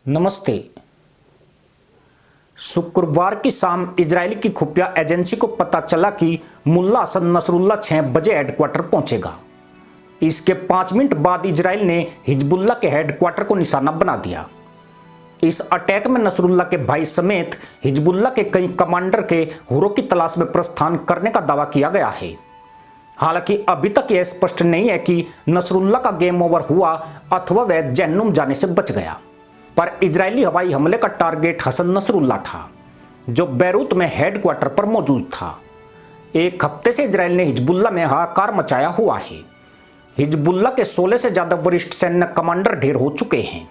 नमस्ते। शुक्रवार की शाम इजरायली की खुफिया एजेंसी को पता चला कि मुल्ला हसन नसरुल्लाह 6 बजे हेडक्वार्टर पहुंचेगा। इसके 5 मिनट बाद इजराइल ने हिजबुल्ला के हेडक्वार्टर को निशाना बना दिया। इस अटैक में नसरुल्लाह के भाई समेत हिजबुल्ला के कई कमांडर के हुरों की तलाश में प्रस्थान करने का दावा किया गया है। हालांकि अभी तक यह स्पष्ट नहीं है कि नसरुल्लाह का गेम ओवर हुआ अथवा वह जहन्नुम जाने से बच गया। पर इजरायली हवाई हमले का टारगेट हसन नसरुल्लाह था, जो बैरूत में हेडक्वार्टर पर मौजूद था। एक हफ्ते से इजराइल ने हिजबुल्ला में हाहाकार मचाया हुआ है। हिजबुल्ला के 16 से ज्यादा वरिष्ठ सैन्य कमांडर ढेर हो चुके हैं।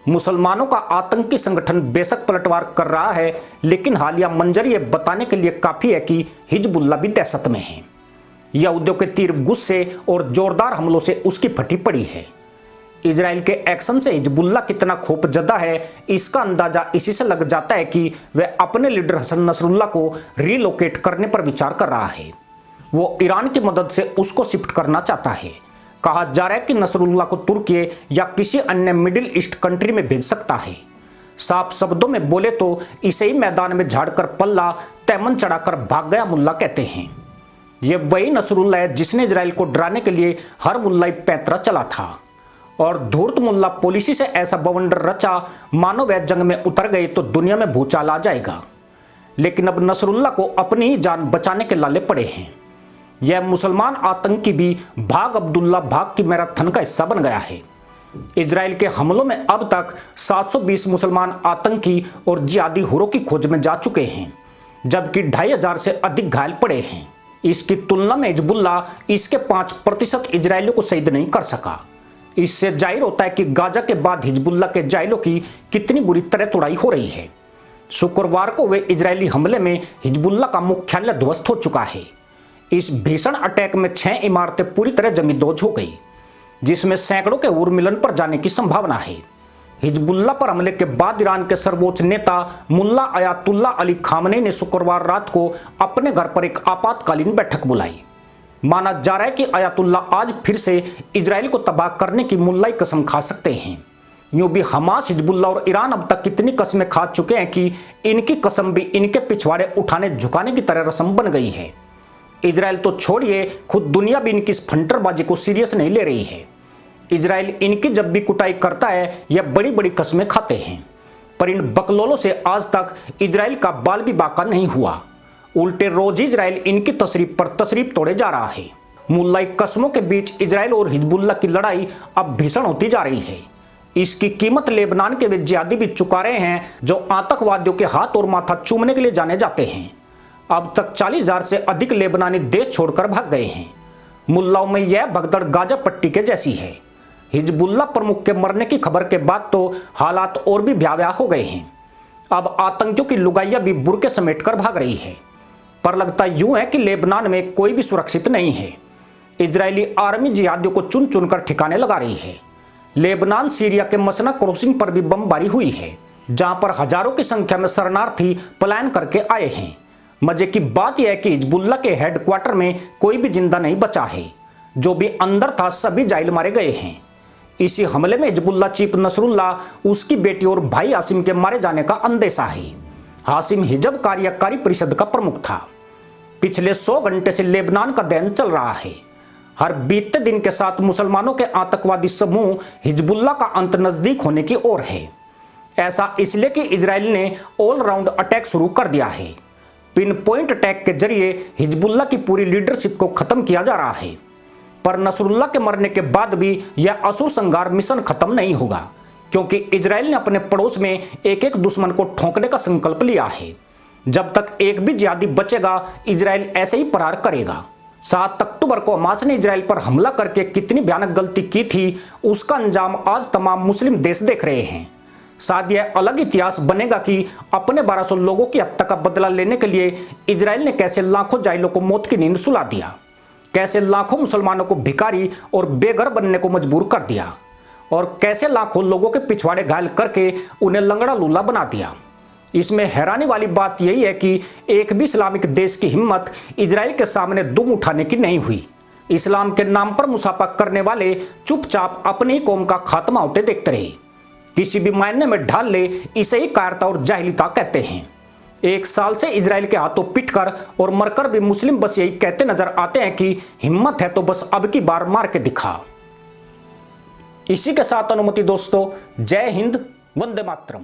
मुसलमानों का आतंकी संगठन बेशक पलटवार कर रहा है, लेकिन हालिया मंजर यह बताने के लिए काफी है कि हिजबुल्ला भी दहशत में है। यहूदियों के तीव्र गुस्से और जोरदार हमलों से उसकी फटी पड़ी है। इजराइल के एक्शन से हिजबुल्ला कितना खौफजदा है, इसका अंदाजा इसी से लग जाता है कि वह अपने लीडर हसन नसरुल्लाह को रिलोकेट करने पर विचार कर रहा है। वो ईरान की मदद से उसको शिफ्ट करना चाहता है। कहा जा रहा है कि नसरुल्लाह को तुर्की या किसी अन्य मिडिल ईस्ट कंट्री में भेज सकता है। साफ शब्दों में बोले तो इसे ही मैदान में झाड़कर पल्ला तैमन चढ़ाकर भाग गया मुल्ला कहते हैं। ये वही नसरुल्लाह है जिसने इजराइल को डराने के लिए हर मुल्लाई पैंतरा चला था और धूर्त मुल्ला पॉलिसी से ऐसा बवंडर रचा मानो वह जंग में उतर गए तो दुनिया में भूचाल आ जाएगा। लेकिन अब नसरुल्लाह को अपनी ही जान बचाने के लाले पड़े हैं। यह मुसलमान आतंकी भी भाग अब्दुल्ला भाग की मैराथन का हिस्सा बन गया है। इजराइल के हमलों में अब तक 720 मुसलमान आतंकी और जिहादी हुरों की खोज में जा चुके हैं, जबकि 2500 से अधिक घायल पड़े हैं। इसकी तुलना में हिजबुल्ला इसके 5% इजरायलियों को शहीद नहीं कर सका। इससे जाहिर होता है कि गाजा के बाद हिजबुल्ला के जाइलों की कितनी बुरी तरह तोड़ाई हो रही है। शुक्रवार को हुए इजरायली हमले में हिजबुल्ला का मुख्यालय ध्वस्त हो चुका है। इस भीषण अटैक में 6 इमारतें पूरी तरह जमींदोज हो गई, जिसमें सैकड़ों के उर्मिलन पर जाने की संभावना है। हिजबुल्ला पर हमले के बाद ईरान के सर्वोच्च नेता मुल्ला अयातुल्ला अली खामनेई ने शुक्रवार रात को अपने घर पर एक आपातकालीन बैठक बुलाई। माना जा रहा है कि अयातुल्ला आज फिर से इजराइल को तबाह करने की मुल्लाई कसम खा सकते हैं। यूं भी हमास, हिजबुल्ला और ईरान अब तक कितनी कसमें खा चुके हैं कि इनकी कसम भी इनके पिछवाड़े उठाने झुकाने की तरह रस्म बन गई है। इजराइल तो छोड़िए, खुद दुनिया भी इनकी इस फंटरबाजी को सीरियस नहीं ले रही है। इजराइल इनकी जब भी कुटाई करता है यह बड़ी बड़ी कसमें खाते हैं, पर इन बकलोलों से आज तक इजराइल का बाल भी बाका नहीं हुआ। उल्टे रोज इजराइल इनकी तशरीफ पर तशरीफ तोड़े जा रहा है। मुल्लाई कस्मों के बीच इजराइल और हिजबुल्ला की लड़ाई अब भीषण होती जा रही है। इसकी कीमत लेबनान के वे जिहादी भी चुका रहे हैं, जो आतंकवादियों के हाथ और माथा चूमने के लिए जाने जाते हैं। अब तक 40,000 से अधिक लेबनानी देश छोड़कर भाग गए हैं। मुल्लाओं में यह भगदड़ गाजा पट्टी के जैसी है। हिजबुल्ला प्रमुख के मरने की खबर के बाद तो हालात और भी भयावह हो गए हैं। अब आतंकियों की लुगाइयां भी बुरके समेट कर भाग रही है। पर लगता यूं है कि लेबनान में कोई भी सुरक्षित नहीं है। इजरायली आर्मी जिहादियों को चुन चुनकर ठिकाने लगा रही है। लेबनान सीरिया के मसना क्रॉसिंग पर भी बमबारी हुई है, जहां पर हजारों की संख्या में शरणार्थी पलायन करके आए हैं। मजे की बात यह है कि हिजबुल्ला के हेडक्वार्टर में कोई भी जिंदा नहीं बचा है। जो भी अंदर था सभी जाइल मारे गए हैं। इसी हमले में हिजबुल्ला चीफ नसरुल्लाह, उसकी बेटी और भाई हासिम के मारे जाने का अंदेशा है। हासिम हिजब कार्यकारी परिषद का प्रमुख था। पिछले 100 घंटे से लेबनान का दहन चल रहा है। हर बीतते दिन के साथ मुसलमानों के आतंकवादी समूह हिजबुल्ला का अंत नजदीक होने की ओर है। ऐसा इसलिए कि इजराइल ने ऑलराउंड अटैक शुरू कर दिया है। पिन पॉइंट अटैक के जरिए हिजबुल्ला की पूरी लीडरशिप को खत्म किया जा रहा है। पर नसरुल्लाह के मरने के बाद भी यह असुर संहार मिशन खत्म नहीं होगा, क्योंकि इजराइल ने अपने पड़ोस में एक एक दुश्मन को ठोंकने का संकल्प लिया है। जब तक एक भी जिहादी बचेगा, इजराइल ऐसे ही प्रहार करेगा। 7 अक्टूबर को हमास ने इजराइल पर हमला करके कितनी भयानक गलती की थी, उसका अंजाम आज तमाम मुस्लिम देश देख रहे हैं। शायद यह अलग इतिहास बनेगा कि अपने 1200 लोगों की हत्या का बदला लेने के लिए इजराइल ने कैसे लाखों जाइलों को मौत की नींद सुला दिया, कैसे लाखों मुसलमानों को भिखारी और बेघर बनने को मजबूर कर दिया, और कैसे लाखों लोगों के पिछवाड़े घायल करके उन्हें लंगड़ा लूला बना दिया। इसमें हैरानी वाली बात यही है कि एक भी इस्लामिक देश की हिम्मत इजराइल के सामने दुम उठाने की नहीं हुई। इस्लाम के नाम पर मुसाफा करने वाले चुपचाप अपनी कौम का खात्मा होते देखते रहे। किसी भी मायने में ढाल ले, इसे ही कायरता और जाहिलियत कहते हैं। 1 साल से इजराइल के हाथों पिटकर और मरकर भी मुस्लिम बस यही कहते नजर आते हैं कि हिम्मत है तो बस अब की बार मार के दिखा। इसी के साथ अनुमति दोस्तों, जय हिंद, वंदे मातरम।